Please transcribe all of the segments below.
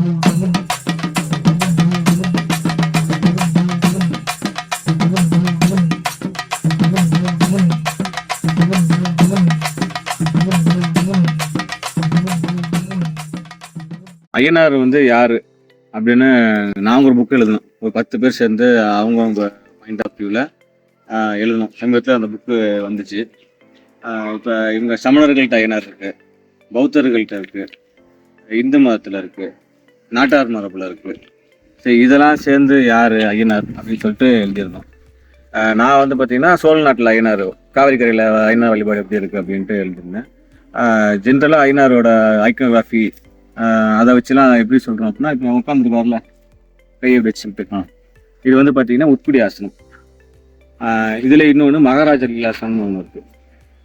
ஐயனார் வந்து யாரு அப்படின்னு நான் ஒரு புக் எழுதணும். ஒரு 10 பேர் சேர்ந்து அவங்கவுங்க மைண்ட் ஆஃப் வியூவில் எழுதணும். சமீபத்தில் அந்த புக்கு வந்துச்சு. இப்போ இவங்க சமணர்கள்ட்ட ஐயனார் இருக்கு, பௌத்தர்கள்ட்ட இருக்கு, இந்து மதத்தில் இருக்கு, நாட்டார் மரபில் இருக்கு. சரி, இதெல்லாம் சேர்ந்து யார் ஐயனார் அப்படின்னு சொல்லிட்டு எழுதியிருந்தோம். நான் வந்து பார்த்தீங்கன்னா சோழ நாட்டில் ஐயனார், காவிரி கரையில் ஐயனார் வழிபாடு எப்படி இருக்குது அப்படின்ட்டு எழுதியிருந்தேன். ஜென்ரலாக ஐயனாரோட ஐக்கோகிராஃபி அதை வச்சுலாம் எப்படி சொல்கிறோம் அப்படின்னா, இப்போ உட்காந்துருக்காருல கையை வச்சுட்டு இது வந்து பார்த்தீங்கன்னா உட்குடி ஆசனம். இதில் இன்னொன்று மகாராஜ லீலாசனம்னு ஒன்று இருக்குது.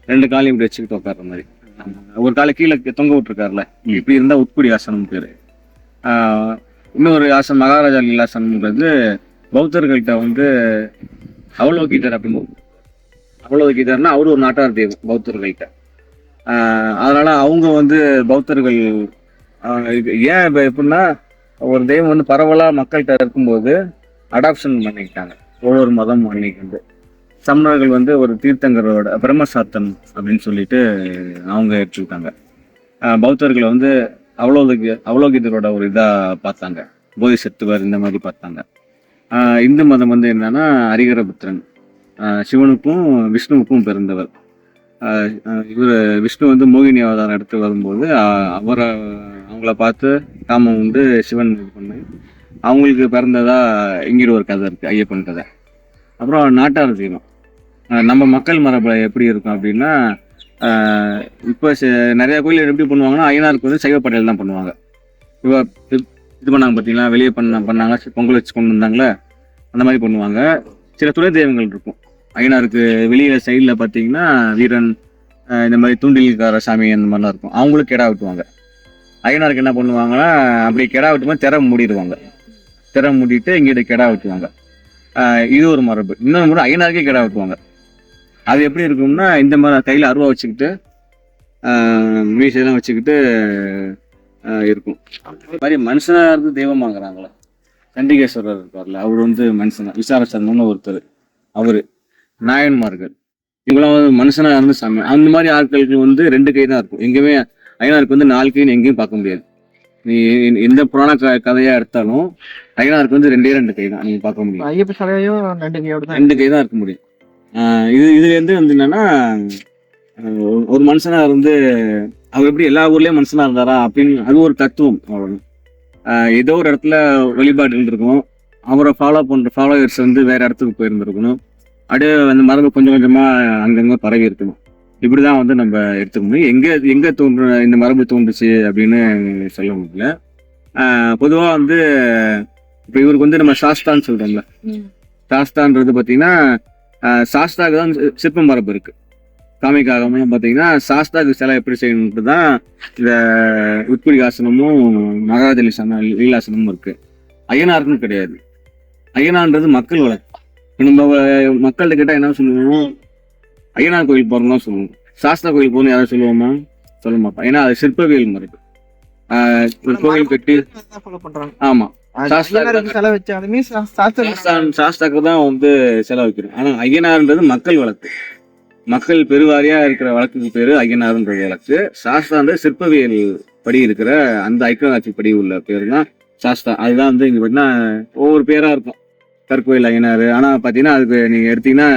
2 காலையும் இப்படி வச்சுக்கிட்டு உட்கார்ற மாதிரி, ஒரு காலை கீழே தொங்க விட்டுருக்காருல, இப்படி இருந்தால் உட்குடி ஆசனம் பேர். இன்னொரு ஆசனம் மகாராஜா லீலாசனம்ன்றது பௌத்தர்கள்ட்ட வந்து அவலோகிதர் அப்படின்னு. அவலோகிதர்னா அவரு ஒரு நாட்டார் தெய்வம் பௌத்தர்கள்ட்ட. அதனால அவங்க வந்து பௌத்தர்கள் ஏன் இப்போ எப்படின்னா, ஒரு தெய்வம் வந்து பரவலாக மக்கள்கிட்ட இருக்கும்போது அடாப்ஷன் பண்ணிக்கிட்டாங்க. ஒவ்வொரு மதம் அன்னைக்கு வந்து சமணர்கள் வந்து ஒரு தீர்த்தங்கரோட பிரம்மசாத்தன் அப்படின்னு சொல்லிட்டு அவங்க எடுத்துக்கிட்டாங்க. பௌத்தர்களை வந்து அவலோகிதரோட ஒரு இதாக பார்த்தாங்க, போதிசத்துவர் இந்த மாதிரி பார்த்தாங்க. இந்து மதம் வந்து என்னன்னா ஹரிஹரபுத்திரன், சிவனுக்கும் விஷ்ணுவுக்கும் பிறந்தவர். இவர் விஷ்ணு வந்து மோகினி அவதாரம் எடுத்து வரும்போது அவங்கள பார்த்து காமம் வந்து சிவன் இது பண்ணி அவங்களுக்கு பிறந்ததா இங்கிட்ட ஒரு கதை இருக்குது, ஐயப்பன் கதை. அப்புறம் நாட்டார் தெய்வம் நம்ம மக்கள் மரபு எப்படி இருக்கும் அப்படின்னா, இப்போ நிறைய கோயில் எப்படி பண்ணுவாங்கன்னா, ஐயனாருக்கு வந்து சைவ படையல் தான் பண்ணுவாங்க. இப்போ இது பண்ணாங்க பார்த்தீங்களா, வெளியே பண்ணாங்க பொங்கல் வச்சு கொண்டு வந்தாங்களே, அந்த மாதிரி பண்ணுவாங்க. சில துணை தெய்வங்கள் இருக்கும் ஐயனாருக்கு. வெளியில் சைடில் பார்த்தீங்கன்னா வீரன், இந்த மாதிரி தூண்டில்கார சாமி அந்த மாதிரிலாம் இருக்கும். அவங்களுக்கு கெடா விட்டுவாங்க. ஐயனாருக்கு என்ன பண்ணுவாங்கன்னா, அப்படி கெடா விட்டும்போது திரை மூடிடுவாங்க. திரை மூடிட்டு இங்கிட்ட கெடா விட்டுவாங்க. இது ஒரு மரபு. இன்னொரு முறை ஐயனாருக்கே கெடா விட்டுவாங்க. அது எப்படி இருக்கும்னா, இந்த மாதிரி கையில் அருவா வச்சுக்கிட்டு மீசையெல்லாம் வச்சுக்கிட்டு இருக்கும். அது மாதிரி மனுஷனாக இருந்து தெய்வமாகறாங்களே, சண்டிகேஸ்வரர் இருக்கார்ல, அவர் வந்து மனுஷனா, விசாரச்சந்திரன்னு ஒருத்தர், அவரு, நாயன்மார்கள், இவங்களாம் வந்து மனுஷனாக இருந்து சாமி. அந்த மாதிரி ஆட்களுக்கு வந்து 2 கை தான் இருக்கும். எங்கேயுமே ஐயனாருக்கு வந்து 4 கைன்னு எங்கேயும் பார்க்க முடியாது. நீ எந்த புராண கதையா எடுத்தாலும் ஐயனாருக்கு வந்து 2 கை தான் நீங்க பார்க்க முடியும். ஐயப்ப சிலையும் 2 கை தான் இருக்க முடியும். இதுல இருந்து வந்து என்னன்னா, ஒரு மனுஷனா இருந்து அவர் எப்படி எல்லா ஊர்லயும் மனுஷனா இருந்தாரா அப்படின்னு, அது ஒரு தத்துவம். ஏதோ ஒரு இடத்துல வழிபாடு இருந்திருக்கும், அவரை ஃபாலோ பண்ற ஃபாலோவர்ஸ் வந்து வேற இடத்துக்கு போயிருந்துருக்கணும், அப்படியே அந்த மரபு கொஞ்சம் கொஞ்சமா அங்கங்க பரவி இருக்கணும். இப்படிதான் வந்து நம்ம எடுத்துக்க முடியும். எங்க இந்த மரபு தோன்றுச்சு அப்படின்னு சொல்ல முடியல. பொதுவா வந்து இப்ப இவருக்கு வந்து நம்ம சாஸ்தான்னு சொல்றோம்ல, சாஸ்தான்றது பாத்தீங்கன்னா சாஸ்தாக்கு தான் சிற்ப மரபு இருக்கு. காமிக்காகலாம் பாத்தீங்கன்னா சாஸ்தாக்கு சிலை எப்படி செய்யணும்ட்டு தான் இந்த உட்குடி ஆசனமும் மகாராஜ லீலாசனமும் இருக்கு. ஐயனாருக்குன்னு கிடையாது. ஐயனான்றது மக்கள் வழக்கு. நம்ம மக்கள்கிட்ட கேட்டா என்ன சொல்லுவோம், ஐயனார் கோயில் போறோம்னா சொல்லுவோம். சாஸ்தா கோயில் போகணும் யாரும் சொல்லுவோமா? சொல்ல மாட்டோம். ஏன்னா அது சிற்பவியல் மரபு. கோயில் கட்டி ஆமா சாஸ்தாக்கு தான் வந்து செலவு வைக்கிறோம். ஆனா ஐயனார்ன்றது மக்கள் வழக்கு. மக்கள் பெருவாரியா இருக்கிற வழக்குக்கு பேரு ஐயனார்ன்றது வழக்கு. சாஸ்தான்றது சிற்பவியல் படி இருக்கிற அந்த ஐக்கோகிராஃபி படி உள்ள பேரு தான் சாஸ்தா. அதுதான் வந்து இங்க பார்த்தீங்கன்னா ஒவ்வொரு பேரா இருக்கும். கற்கோயில் ஐயனார். ஆனா பாத்தீங்கன்னா அதுக்கு நீங்க எடுத்தீங்கன்னா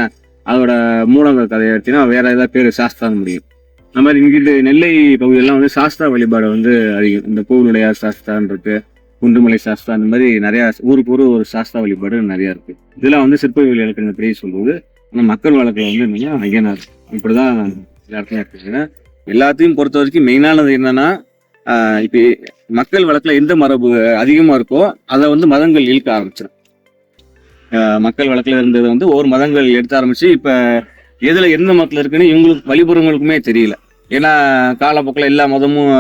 அதோட மூலங்கள் கதையை எடுத்தீங்கன்னா வேற ஏதாவது பேரு சாஸ்தான் முடியும். அந்த மாதிரி இங்கிட்டு நெல்லை பகுதியெல்லாம் வந்து சாஸ்தா வழிபாடு வந்து அதிகம். இந்த கோவிலுடையார் சாஸ்தான் இருக்கு, குண்டுமலை சாஸ்தா, அந்த மாதிரி நிறைய ஊருக்கு ஒரு சாஸ்தா வழிபாடு நிறைய இருக்கு. இதெல்லாம் வந்து சிற்பவியல் இலக்கண பெரிய சொல்லுவது. ஆனா மக்கள் வழக்கில் வந்து என்னன்னா ஐயனார் இப்படிதான் எல்லாத்தையும் இருக்குங்க. எல்லாத்தையும் பொறுத்த வரைக்கும் மெயினானது என்னன்னா, இப்ப மக்கள் வழக்குல எந்த மரபு அதிகமா இருக்கோ அதை வந்து மதங்கள் இழுக்க ஆரம்பிச்சிடும். மக்கள் வழக்கில் இருந்தது வந்து ஒவ்வொரு மதங்கள் எடுத்து ஆரம்பிச்சு இப்ப எதுல எந்த மதத்துல இருக்குன்னு இவங்களுக்கு வழிபுறவங்களுக்குமே தெரியல. ஏன்னா காலப்போக்கில் எல்லா மதமும்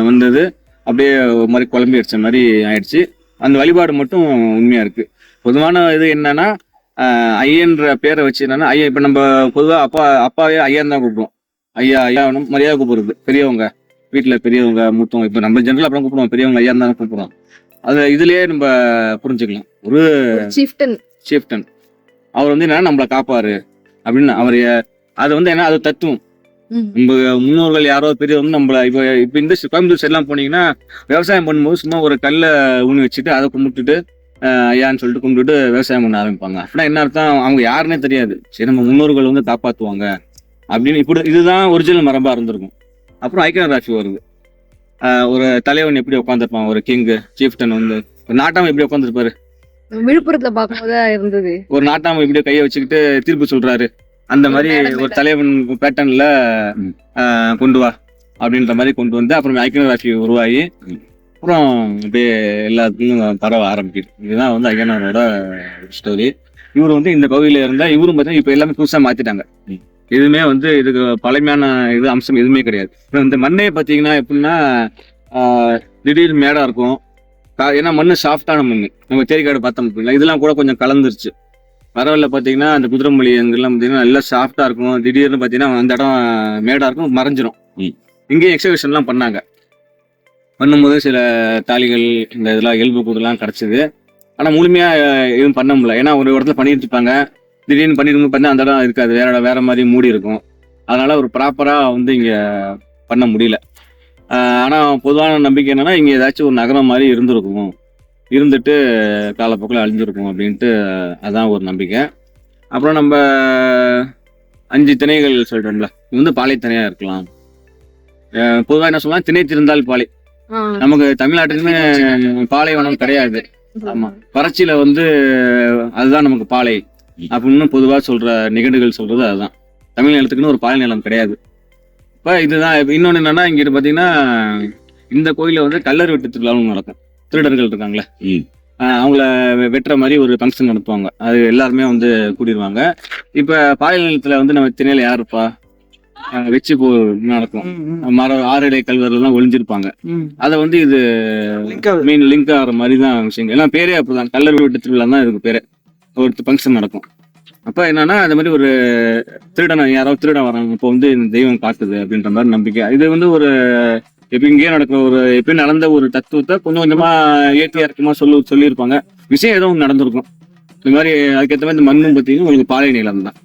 வந்தது, அப்படியே ஒரு மாதிரி குழம்பி அடிச்ச மாதிரி ஆயிடுச்சு. அந்த வழிபாடு மட்டும் உண்மையா இருக்கு. பொதுவான இது என்னன்னா, ஐயன்ற பேரை வச்சு என்னன்னா, இப்ப நம்ம பொதுவா அப்பாவே ஐயன் தான் கூப்பிடுவோம். ஐயா மரியாதை கூப்பிடுறது பெரியவங்க. வீட்டில் பெரியவங்க மூத்தவங்க இப்போ நம்ம ஜென்ரல் அப்புறம் கூப்பிடுவோம், பெரியவங்க ஐயா தான் கூப்பிடுவோம். அது இதுலயே நம்ம புரிஞ்சுக்கலாம். ஒரு சீஃப்டன் அவர் வந்து என்னன்னா நம்மளை காப்பாரு அப்படின்னு அவர் அது வந்து என்ன அது தத்துவம். நம்ம முன்னோர்கள் யாரோ பெரியவங்க நம்மள இப்போ இந்த கோயம்புத்தூர் சைட்லாம் போனீங்கன்னா விவசாயம் பண்ணும்போது சும்மா ஒரு கல்லை ஊனி வச்சுட்டு அதை கும்பிட்டுட்டு ஐயான்னு சொல்லிட்டு கும்பிட்டுட்டு விவசாயம் பண்ண ஆரம்பிப்பாங்க. அப்படின்னா என்ன அர்த்தம், அவங்க யாருன்னே தெரியாது. சரி நம்ம முன்னோர்கள் வந்து காப்பாற்றுவாங்க அப்படின்னு இப்படி இதுதான் ஒரிஜினல் மரபா இருந்திருக்கும். அப்புறம் ஐக்கிய ராசி வருது. ஒரு தலைவன் எப்படி உட்காந்துருப்பான், ஒரு கிங் சீஃப்டன் வந்து ஒரு நாட்டாம எப்படி உட்காந்துருப்பாரு, விழுப்புரத்துல பார்க்கும்போது இருந்தது. ஒரு நாட்டாம இப்படியே கையை வச்சுக்கிட்டு தீர்ப்பு சொல்றாரு, அந்த மாதிரி ஒரு தலைவன் பேட்டர்ன்ல கொண்டு வா அப்படின்ற மாதிரி கொண்டு வந்து அப்புறம் ஐக்கிய ராசி உருவாகி அப்புறம் அப்படியே எல்லாத்துக்கும் பரவ ஆரம்பிக்குது. இதுதான் வந்து ஐயனாரோட ஸ்டோரி. இவர் வந்து இந்த கோவில இருந்தா இவரும் பார்த்தீங்கன்னா இப்ப எல்லாமே புதுசா மாத்திட்டாங்க. எதுவுமே வந்து இதுக்கு பழமையான இது அம்சம் எதுவுமே கிடையாது. இந்த மண்ணே பார்த்தீங்கன்னா எப்படின்னா திடீர்னு மேடா இருக்கும். ஏன்னா மண்ணு சாஃப்டான மண். நம்ம தேரிக்காடு பார்த்தோம், இதெல்லாம் கூட கொஞ்சம் கலந்துருச்சு. பரவாயில்ல பார்த்தீங்கன்னா அந்த குதிரைமொழி எங்கெல்லாம் பார்த்தீங்கன்னா நல்லா சாஃப்டா இருக்கும். திடீர்னு பார்த்தீங்கன்னா அந்த இடம் மேடா இருக்கும், மறைஞ்சிரும். இங்கேயும் எக்ஸிபிஷன்லாம் பண்ணாங்க. பண்ணும்போது சில தாலிகள் இந்த இதெல்லாம் எலும்பு கூடுலாம் கிடச்சிது. ஆனால் முழுமையாக எதுவும் பண்ண முடியல. ஏன்னா ஒரு இடத்துல பண்ணிட்டு இருப்பாங்க, திடீர்னு பண்ணிட்டு பண்ண அந்த இடம் இருக்காது, வேற மாதிரி மூடி இருக்கும். அதனால ஒரு ப்ராப்பராக வந்து இங்கே பண்ண முடியல. ஆனால் பொதுவான நம்பிக்கை என்னன்னா இங்கே ஏதாச்சும் ஒரு நகரம் மாதிரி இருந்திருக்கும், இருந்துட்டு காலப்போக்கில் அழிஞ்சிருக்கும் அப்படின்ட்டு அதான் ஒரு நம்பிக்கை. அப்புறம் நம்ம 5 திணைகள் சொல்கிறோம்ல, இது வந்து பாலை திணையாக இருக்கலாம். பொதுவாக என்ன சொல்லலாம், திணை திருந்தால் பாலை. நமக்கு தமிழ்நாட்டுக்குன்னு பாலைவனம் கிடையாது. ஆமா, வறட்சியில வந்து அதுதான் நமக்கு பாலை அப்படின்னு பொதுவா சொல்ற நிகழ்வுகள் சொல்றது அதுதான். தமிழ் நிலத்துக்குன்னு ஒரு பாலை நிலம் கிடையாது. இப்ப இதுதான். இன்னொன்னு என்னன்னா இங்க பாத்தீங்கன்னா இந்த கோயில வந்து கல்லர் வெட்டு திருவிழாவும் நடக்கும். திருடர்கள் இருக்காங்களே அவங்கள வெட்டுற மாதிரி ஒரு ஃபங்க்ஷன் நடத்துவாங்க. அது எல்லாருமே வந்து கூடிடுவாங்க. இப்ப பாலை நிலத்துல வந்து நம்ம திணையில யாருப்பா வச்சு நடக்கும். மரம் 6 இலை கல்வரெல்லாம் ஒளிஞ்சிருப்பாங்க. அதை வந்து இது மெயின் லிங்க் ஆகிற மாதிரி தான் விஷயங்கள். எல்லாம் பேரே அப்படிதான், கல்லர் வீட்டு திருவிழா தான் இதுக்கு பேரே. ஒரு ஃபங்க்ஷன் நடக்கும். அப்ப என்னன்னா அந்த மாதிரி ஒரு திருடன் யாராவது திருடன் வராங்க, இப்போ வந்து இந்த தெய்வம் காட்டுது அப்படின்ற மாதிரி நம்பிக்கை. இது வந்து ஒரு எப்ப இங்கேயே நடக்கிற ஒரு எப்பயும் நடந்த ஒரு தத்துவத்தை கொஞ்சம் கொஞ்சமா ஏற்றி இறக்கமா சொல்லியிருப்பாங்க. விஷயம் ஏதோ ஒன்று நடந்திருக்கும். இந்த மாதிரி அதுக்கேற்ற மாதிரி இந்த மண்ணும் பார்த்தீங்கன்னா உங்களுக்கு பாலை நிலம் தான்.